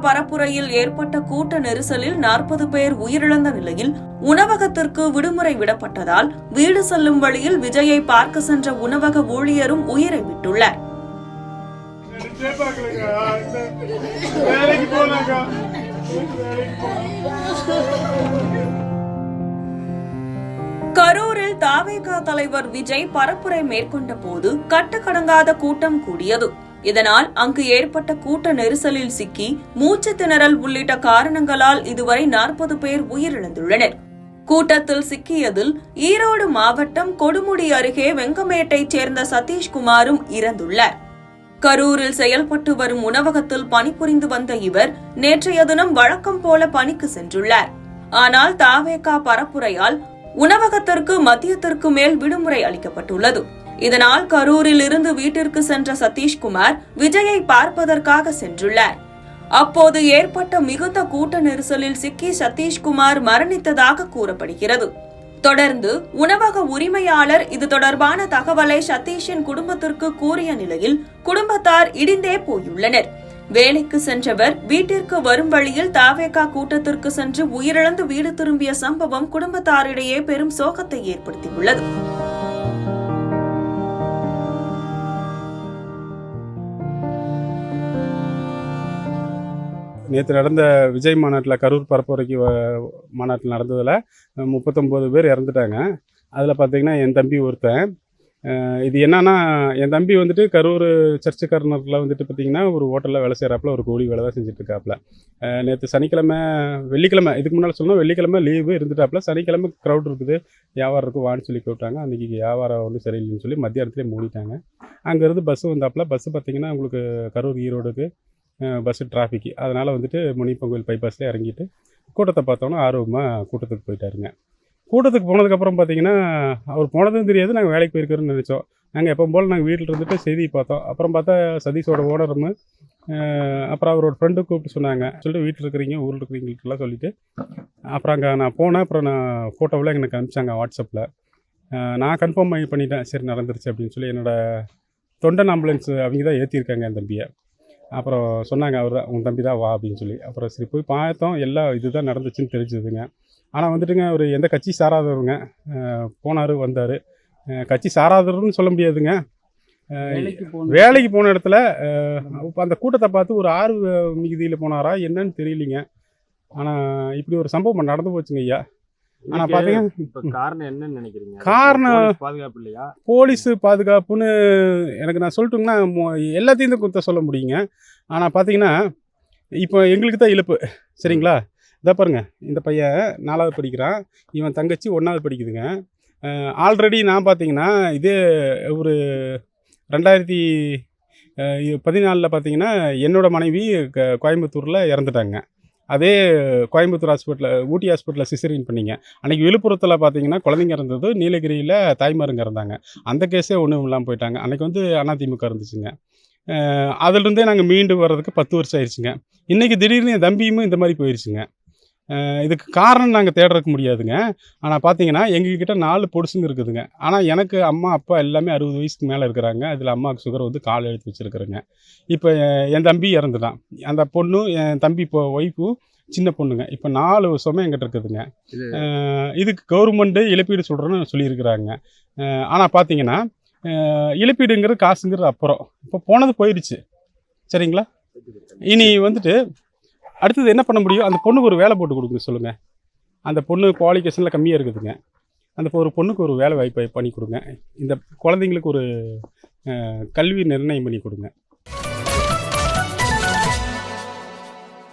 பரப்புரையில் ஏற்பட்ட கூட்ட நெரிசலில் 40 பேர் உயிரிழந்த நிலையில் உணவகத்திற்கு விடுமுறை விடப்பட்டதால் வீடு செல்லும் வழியில் விஜயை பார்க்க சென்ற உணவக ஊழியரும் உயிரை விட்டுள்ளார். கரூரில் தவேக தலைவர் விஜய் பரப்புரை மேற்கொண்ட போது கட்டுக்கடங்காத கூட்டம் கூடியது. இதனால் அங்கு ஏற்பட்ட கூட்ட நெரிசலில் சிக்கி மூச்சு திணறல் உள்ளிட்ட காரணங்களால் இதுவரை 40 பேர் உயிரிழந்துள்ளனர். கூட்டத்தில் சிக்கியதில் ஈரோடு மாவட்டம் கொடுமுடி அருகே வெங்கமேட்டைச் சேர்ந்த சதீஷ்குமாரும் இறந்துள்ளார். கரூரில் செயல்பட்டு வரும் உணவகத்தில் பணிபுரிந்து வந்த இவர் நேற்றைய தினம் வழக்கம் போல பணிக்கு சென்றுள்ளார். ஆனால் தவேக பரப்புரையால் உணவகத்திற்கு மதியத்திற்கு மேல் விடுமுறை அளிக்கப்பட்டுள்ளது. இதனால் கரூரில் இருந்து வீட்டிற்கு சென்ற சதீஷ்குமார் விஜயை பார்ப்பதற்காக சென்றுள்ளார். அப்போது ஏற்பட்ட மிகுந்த கூட்ட நெரிசலில் சிக்கி சதீஷ்குமார் மரணித்ததாக கூறப்படுகிறது. தொடர்ந்து உணவக உரிமையாளர் இது தொடர்பான தகவலை சதீஷின் குடும்பத்திற்கு கூறிய நிலையில் குடும்பத்தார் இடிந்தே போயுள்ளனர். வேலைக்கு சென்றவர் வீட்டிற்கு வரும் வழியில் தவேக கூட்டத்திற்கு சென்று உயிரிழந்து வீடு திரும்பிய சம்பவம் குடும்பத்தாரிடையே பெரும் சோகத்தை ஏற்படுத்தியுள்ளது. நேற்று நடந்த விஜய் மாநாட்டில் கரூர் பரப்புரைக்கு மாநாட்டில் நடந்ததில் 39 பேர் இறந்துட்டாங்க. அதில் பார்த்தீங்கன்னா என் தம்பி ஒருத்தன். இது என்னன்னா, என் தம்பி வந்துட்டு கரூர் சர்ச்சு கார்னரில் வந்துட்டு பார்த்தீங்கன்னா ஒரு ஹோட்டலில் வேலை செய்கிறாப்புல, ஒரு கூலி வேலை தான் செஞ்சுட்ருக்காப்புல. நேற்று சனிக்கிழமை வெள்ளிக்கிழமை, இதுக்கு முன்னால் சொன்னால் வெள்ளிக்கிழமை லீவு இருந்துட்டாப்புல. சனிக்கிழமை க்ரௌட் இருக்குது, வியாபாரம் இருக்குது வான்னு சொல்லி கூப்பிட்டாங்க. அன்றைக்கி வியாபாரம் ஒன்றும் சரியில்லைன்னு சொல்லி மத்தியானத்துலேயே மூடிட்டாங்க. அங்கேருந்து பஸ்ஸு வந்தாப்புல. பஸ்ஸு பார்த்தீங்கன்னா உங்களுக்கு கரூர் ஈரோடுக்கு பஸ்ஸு டிராஃபிக்கு. அதனால் வந்துட்டு முனியப்பன் கோயில் பைபாஸில் இறங்கிட்டு கூட்டத்தை பார்த்தோன்னா ஆர்வமாக கூட்டத்துக்கு போயிட்டாருங்க. கூட்டத்துக்கு போனதுக்கப்புறம் பார்த்தீங்கன்னா அவர் போனதும் தெரியாது, நாங்கள் வேலைக்கு போயிருக்கிறோன்னு நினச்சோம். நாங்கள் எப்போ போல் நாங்கள் வீட்டில் இருந்துட்டு செய்தி பார்த்தோம். அப்புறம் பார்த்தா சதீஷோட ஓனரும் அப்புறம் அவரோட ஃப்ரெண்டு கூப்பிட்டு சொன்னாங்க, சொல்லிட்டு வீட்டில் இருக்கிறீங்க ஊரில் இருக்கிறீங்களுக்கெல்லாம் சொல்லிவிட்டு அப்புறம் அங்கே நான் போனேன். அப்புறம் நான் ஃபோட்டோவில் எனக்கு அனுப்பிச்சாங்க வாட்ஸ்அப்பில். நான் கன்ஃபார்ம் பண்ணிட்டேன், சரி நடந்துருச்சு அப்படின்னு சொல்லி. என்னோடய தொண்டன் ஆம்புலன்ஸ் அவங்க தான் ஏற்றிருக்காங்க என் தம்பியை. அப்புறம் சொன்னாங்க, அவர் தான் உங்கள் தம்பி தான் வா அப்படின்னு சொல்லி. அப்புறம் சரி போய் பார்த்தோம், எல்லாம் இதுதான் நடந்துச்சுன்னு தெரிஞ்சுதுங்க. ஆனால் வந்துட்டுங்க அவர் எந்த கட்சி சாராதவருங்க. போனார் வந்தார். கட்சி சாராதவர்னு சொல்ல முடியாதுங்க. வேலைக்கு போன இடத்துல அந்த கூட்டத்தை பார்த்து ஒரு ஆர்வ மிகுதியில் போனாரா என்னன்னு தெரியலிங்க. ஆனால் இப்படி ஒரு சம்பவம் நடந்து போச்சுங்க ஐயா. ஆனால் பார்த்தீங்கன்னா காரணம் என்னன்னு நினைக்கிறீங்க? காரணம் பாதுகாப்பு இல்லையா? போலீஸு பாதுகாப்புன்னு எனக்கு நான் சொல்லட்டுங்கன்னா எல்லாத்தையும் தான் குத்த சொல்ல முடியுங்க. ஆனால் பார்த்தீங்கன்னா இப்போ எங்களுக்கு தான் இழுப்பு, சரிங்களா? இதை பாருங்கள், இந்த பையன் 4வது படிக்கிறான், இவன் தங்கச்சி 1வது படிக்குதுங்க. ஆல்ரெடி நான் பார்த்தீங்கன்னா இதே ஒரு 2014 பார்த்தீங்கன்னா என்னோடய மனைவி கோயம்புத்தூரில் இறந்துட்டாங்க. அதே கோயம்புத்தூர் ஹாஸ்பிட்டலில் ஊட்டி ஹாஸ்பிட்டலில் சிசரியன் பண்ணிங்க. அன்றைக்கி விழுப்புரத்தில் பார்த்தீங்கன்னா குழந்தைங்க இருந்தது, நீலகிரியில் தாய்மாருங்க இருந்தாங்க. அந்த கேஸே ஒன்றும் இல்லாமல் போயிட்டாங்க. அன்றைக்கி வந்து அதிமுக இருந்துச்சுங்க. அதிலிருந்தே நாங்கள் மீண்டு வர்றதுக்கு 10 வருஷம் ஆயிடுச்சுங்க. இன்றைக்கி திடீர்னு என் தம்பியும் இந்த மாதிரி போயிடுச்சுங்க. இதுக்கு காரணம் நாங்கள் தேடுறதுக்கு முடியாதுங்க. ஆனால் பார்த்தீங்கன்னா எங்ககிட்ட 4 பொடுசுங்க இருக்குதுங்க. ஆனால் எனக்கு அம்மா அப்பா எல்லாமே 60 வயசுக்கு மேலே இருக்கிறாங்க. அதில் அம்மாவுக்கு சுகர் வந்து கால் எடுத்து வச்சுருக்குறேங்க. இப்போ என் தம்பி இறந்துட்டான். அந்த பொண்ணு என் தம்பி இப்போ ஒய்ஃபு சின்ன பொண்ணுங்க. இப்போ 4 வருஷமாக எங்கிட்ட இருக்குதுங்க. இதுக்கு கவர்மெண்ட்டு இழப்பீடு சொல்கிறேன்னு சொல்லியிருக்கிறாங்க. ஆனால் பார்த்தீங்கன்னா இழப்பீடுங்கிறது காசுங்கிறது அப்புறம், இப்போ போனது போயிடுச்சு, சரிங்களா? இனி வந்துட்டு அடுத்தது என்ன பண்ண முடியும்? அந்த பொண்ணுக்கு ஒரு வேலை போட்டு கொடுங்க சொல்லுங்கள். அந்த பொண்ணு குவாலிஃபிகேஷனில் கம்மியாக இருக்குதுங்க. அந்த ஒரு பொண்ணுக்கு ஒரு வேலை வாய்ப்பை பண்ணி கொடுங்க. இந்த குழந்தைங்களுக்கு ஒரு கல்வி நிர்ணயம் பண்ணி கொடுங்க.